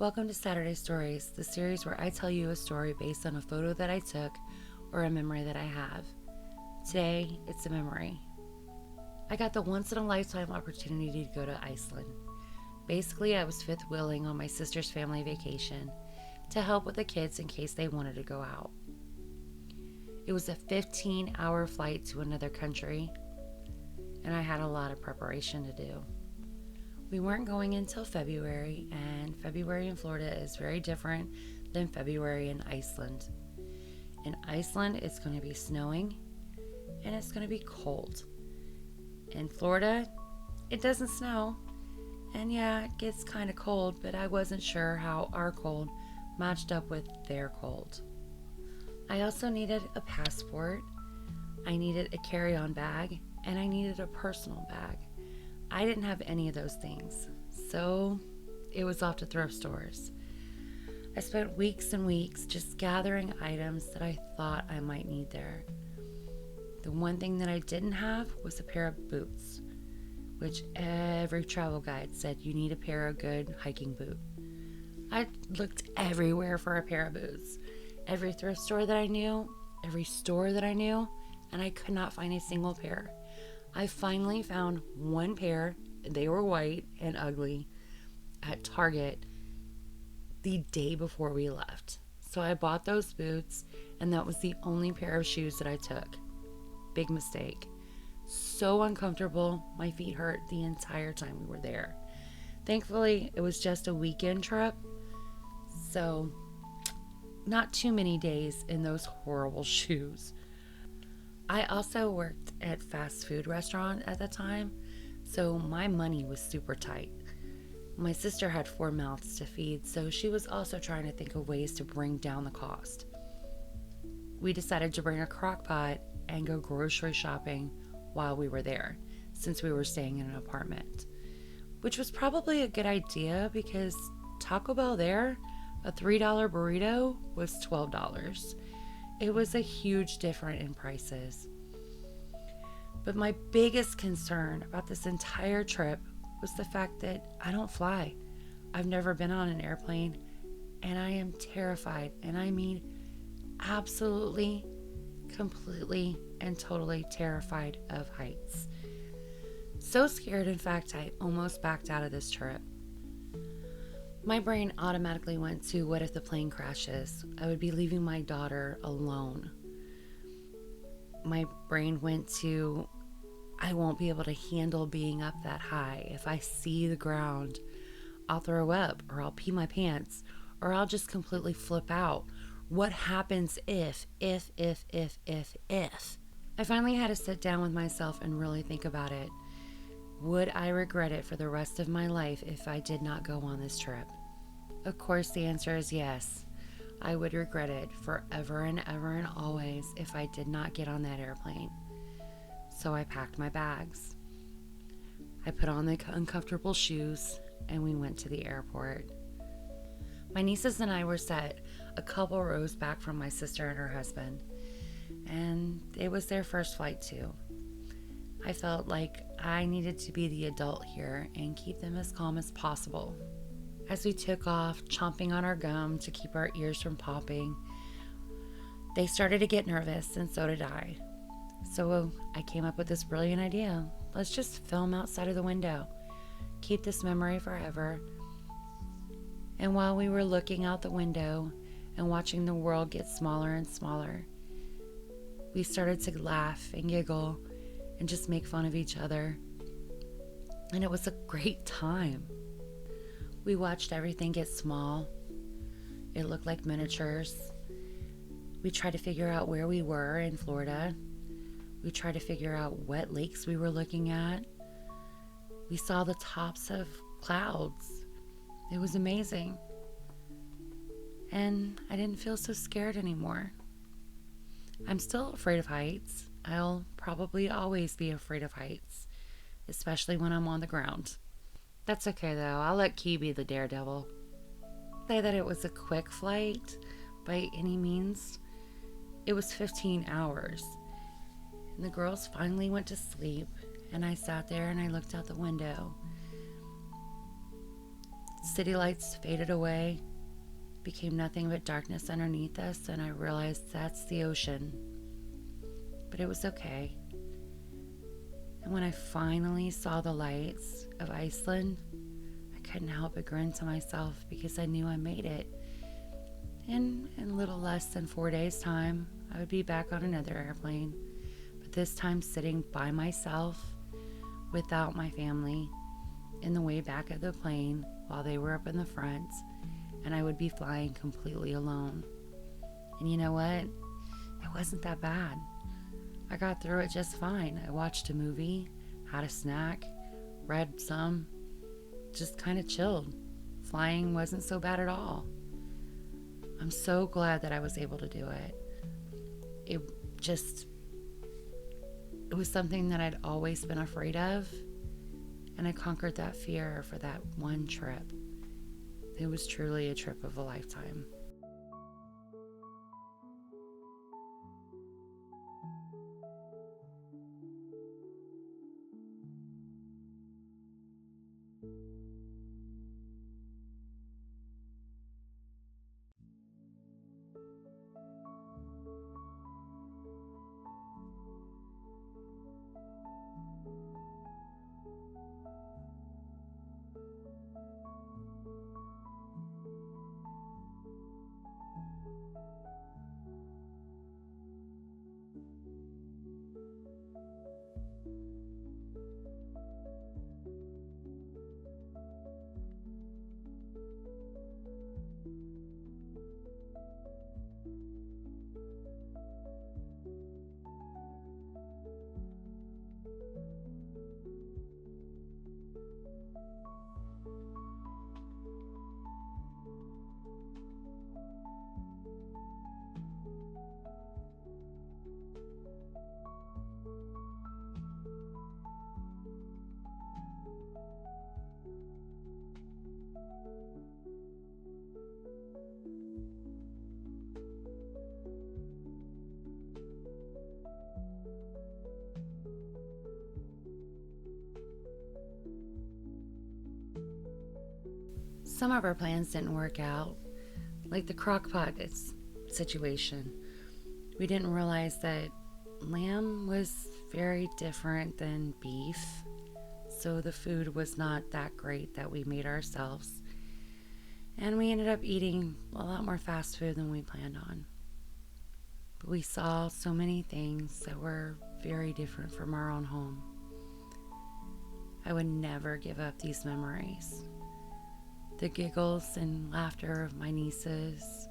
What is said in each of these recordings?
Welcome to Saturday Stories, the series where I tell you a story based on a photo that I took or a memory that I have. Today, it's a memory. I got the once-in-a-lifetime opportunity to go to Iceland. Basically, I was fifth wheeling on my sister's family vacation to help with the kids in case they wanted to go out. It was a 15-hour flight to another country, and I had a lot of preparation to do. We weren't going until February, and February in Florida is very different than February in Iceland. In Iceland, it's going to be snowing, and it's going to be cold. In Florida, it doesn't snow, and yeah, it gets kind of cold, but I wasn't sure how our cold matched up with their cold. I also needed a passport, I needed a carry-on bag, and I needed a personal bag. I didn't have any of those things, so it was off to thrift stores. I spent weeks and weeks just gathering items that I thought I might need there. The one thing that I didn't have was a pair of boots, which every travel guide said you need a pair of good hiking boots. I looked everywhere for a pair of boots. Every thrift store that I knew, every store that I knew, and I could not find a single pair. I finally found one pair. They were white and ugly at Target the day before we left. So I bought those boots, and that was the only pair of shoes that I took. Big mistake. So uncomfortable. My feet hurt the entire time we were there. Thankfully, it was just a weekend trip, so not too many days in those horrible shoes. I also worked at fast food restaurant at the time, so my money was super tight. My sister had 4 mouths to feed, so she was also trying to think of ways to bring down the cost. We decided to bring a crock pot and go grocery shopping while we were there, since we were staying in an apartment, which was probably a good idea because Taco Bell there, a $3 burrito was $12. It was a huge difference in prices. But my biggest concern about this entire trip was the fact that I don't fly. I've never been on an airplane, and I am terrified, and I mean absolutely, completely, and totally terrified of heights. So scared, in fact, I almost backed out of this trip. My brain automatically went to, what if the plane crashes? I would be leaving my daughter alone. My brain went to, I won't be able to handle being up that high. If I see the ground, I'll throw up, or I'll pee my pants, or I'll just completely flip out. What happens if? I finally had to sit down with myself and really think about it. Would I regret it for the rest of my life if I did not go on this trip? Of course, the answer is yes. I would regret it forever and ever and always if I did not get on that airplane. So I packed my bags. I put on the uncomfortable shoes and we went to the airport. My nieces and I were set a couple rows back from my sister and her husband, and it was their first flight too. I felt like I needed to be the adult here and keep them as calm as possible. As we took off, chomping on our gum to keep our ears from popping, they started to get nervous, and so did I. So I came up with this brilliant idea. Let's just film outside of the window. Keep this memory forever. And while we were looking out the window and watching the world get smaller and smaller, we started to laugh and giggle and just make fun of each other. And it was a great time. We watched everything get small. It looked like miniatures. We tried to figure out where we were in Florida. We tried to figure out what lakes we were looking at. We saw the tops of clouds. It was amazing. And I didn't feel so scared anymore. I'm still afraid of heights. I'll probably always be afraid of heights, especially when I'm on the ground. That's okay though, I'll let Key be the daredevil. Say that it was a quick flight by any means. It was 15 hours. And the girls finally went to sleep, and I sat there and I looked out the window. City lights faded away, became nothing but darkness underneath us, and I realized that's the ocean. But it was okay. And when I finally saw the lights of Iceland, I couldn't help but grin to myself because I knew I made it. And in a little less than 4 days' time, I would be back on another airplane, but this time sitting by myself without my family in the way back of the plane while they were up in the front, and I would be flying completely alone. And you know what? It wasn't that bad. I got through it just fine. I watched a movie, had a snack, read some, just kind of chilled. Flying wasn't so bad at all. I'm so glad that I was able to do it. It was something that I'd always been afraid of, and I conquered that fear for that one trip. It was truly a trip of a lifetime. Some of our plans didn't work out, like the crockpot situation. We didn't realize that lamb was very different than beef, so the food was not that great that we made ourselves. And we ended up eating a lot more fast food than we planned on. But we saw so many things that were very different from our own home. I would never give up these memories. The giggles and laughter of my nieces,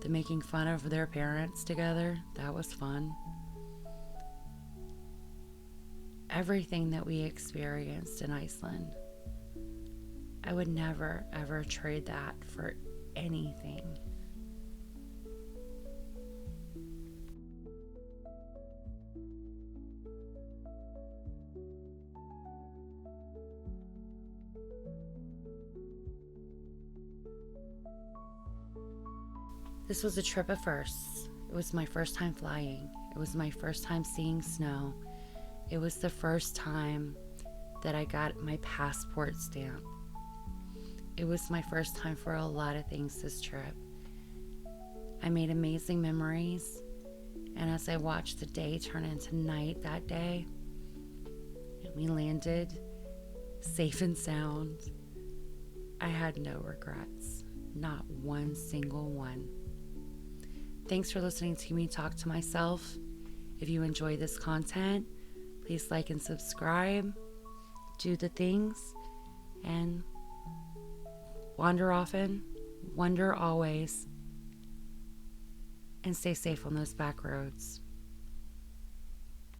the making fun of their parents together, that was fun. Everything that we experienced in Iceland, I would never ever trade that for anything. This was a trip of firsts. It was my first time flying. It was my first time seeing snow. It was the first time that I got my passport stamp. It was my first time for a lot of things this trip. I made amazing memories, and as I watched the day turn into night that day, and we landed safe and sound, I had no regrets, not one single one. Thanks for listening to me talk to myself. If you enjoy this content, please like and subscribe, do the things, and wander often, wonder always, and stay safe on those back roads.